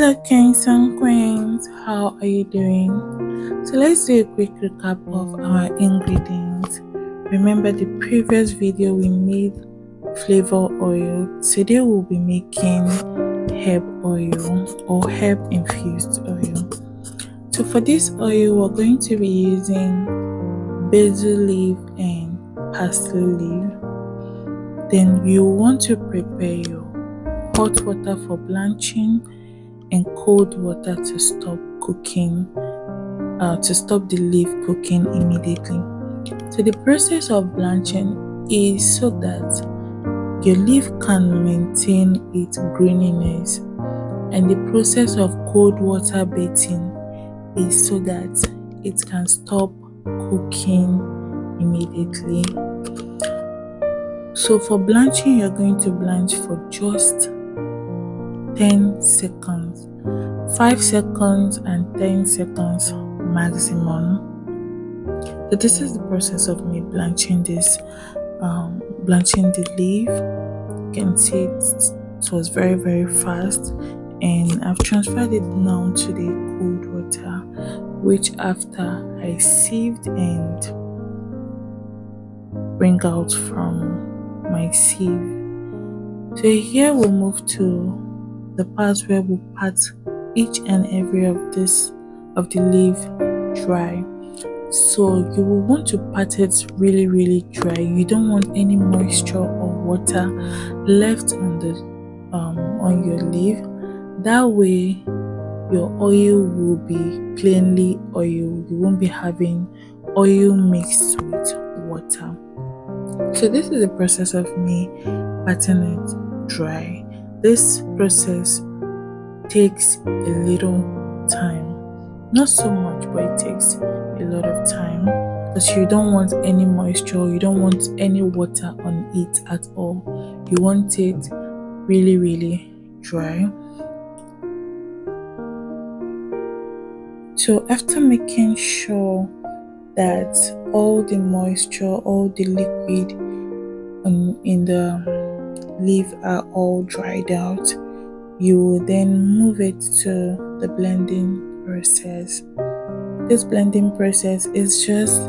Hello kings and queens, how are you doing? So let's do a quick recap of our ingredients. Remember the previous video we made flavor oil. Today we'll be making herb oil or herb infused oil. So for this oil we're going to be using basil leaf and parsley leaf. Then you want to prepare your hot water for blanching and cold water to stop cooking, to stop the leaf cooking immediately. So the process of blanching is so that your leaf can maintain its greeniness, and the process of cold water bathing is so that it can stop cooking immediately. So for blanching, you're going to blanch for just 10 seconds, 5 seconds and 10 seconds maximum. So this is the process of me blanching this, blanching the leaf. You can see it was very fast, and I've transferred it now to the cold water, which after I sieved and bring out from my sieve. So here we'll move to the part where we'll pat each and every of the leaf dry. So you will want to pat it really dry. You don't want any moisture or water left on your leaf. That way your oil will be plainly oil. You won't be having oil mixed with water. So this is the process of me patting it dry. This process takes a little time, not so much, but it takes a lot of time because you don't want any moisture, you don't want any water on it at all. You want it really dry. So after making sure that all the moisture, all the liquid in the leaf are all dried out, you will then move it to the blending process. This blending process is just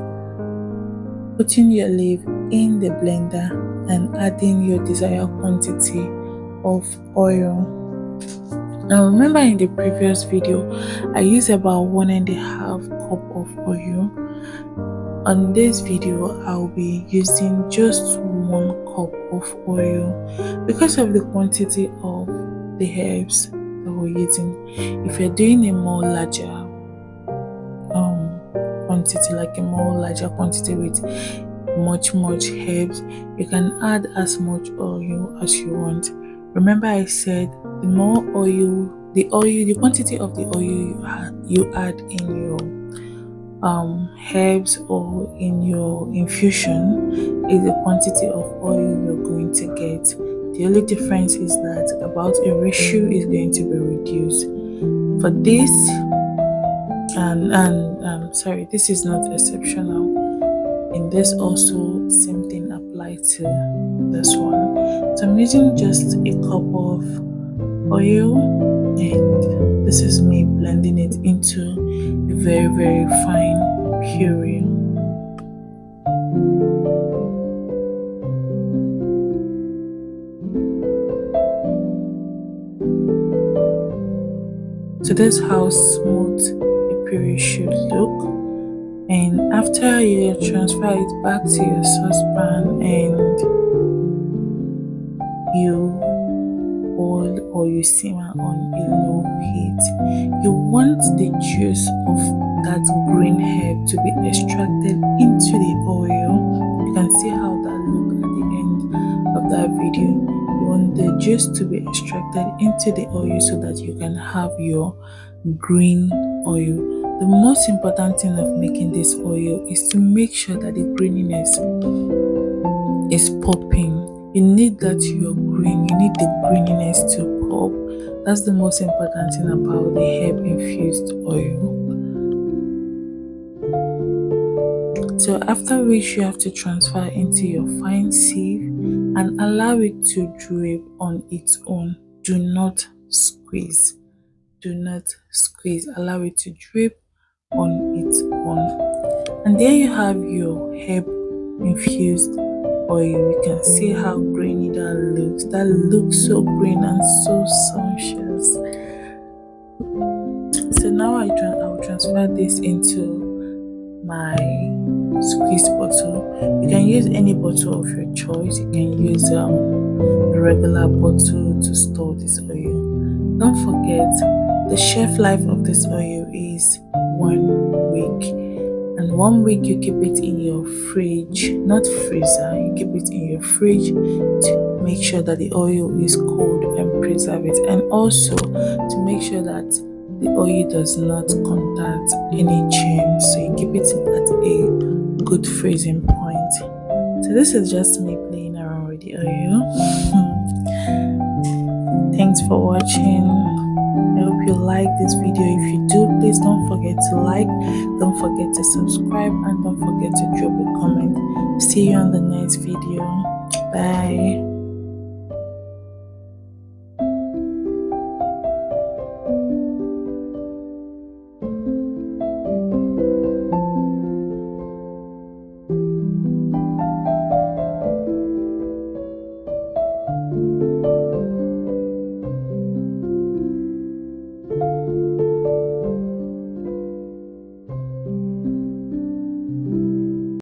putting your leaf in the blender and adding your desired quantity of oil. Now remember, in the previous video I used about 1.5 cup of oil. On this video I'll be using just 1 cup of oil because of the quantity of the herbs that we're using. If you're doing a more larger quantity, like a more larger quantity with much herbs, you can add as much oil as you want. Remember I said the more oil, the quantity of the oil you add in your herbs or in your infusion is the quantity of oil you're going to get. The only difference is that about a ratio is going to be reduced. For this, sorry, this is not exceptional. In this also, same thing applies to this one. So I'm using just a cup of oil, and this is me blending it into a very fine puree. So this is how smooth a puree should look. And after you transfer it back to your saucepan and you boil or you simmer on a low heat, you want the juice of that green herb to be extracted into the oil. You can see how that looks at the end of that video. You want the juice to be extracted into the oil so that you can have your green oil. The most important thing of making this oil is to make sure that the greeniness is popping. You need that you're green, you need the greeniness to pop. That's the most important thing about the herb infused oil. So after which you have to transfer into your fine sieve and allow it to drip on its own. Do not squeeze. do not squeeze. Allow it to drip on its own. And there you have your herb infused oil. You can see how grainy that looks. That looks so green and so sumptuous. So now I'll transfer this into my squeeze bottle. You can use any bottle of your choice. You can use a regular bottle to store this oil. Don't forget, the shelf life of this oil is 1 week, and 1 week you keep it in your fridge, not freezer. You keep it in your fridge to make sure that the oil is cold and preserve it, and also to make sure that the oil does not contact any germs. So you keep it at a good freezing point. So this is just me playing around with the oil. Thanks for watching. I hope you like this video. If you do, please don't forget to like, don't forget to subscribe, and don't forget to drop a comment. See you on the next video. Bye.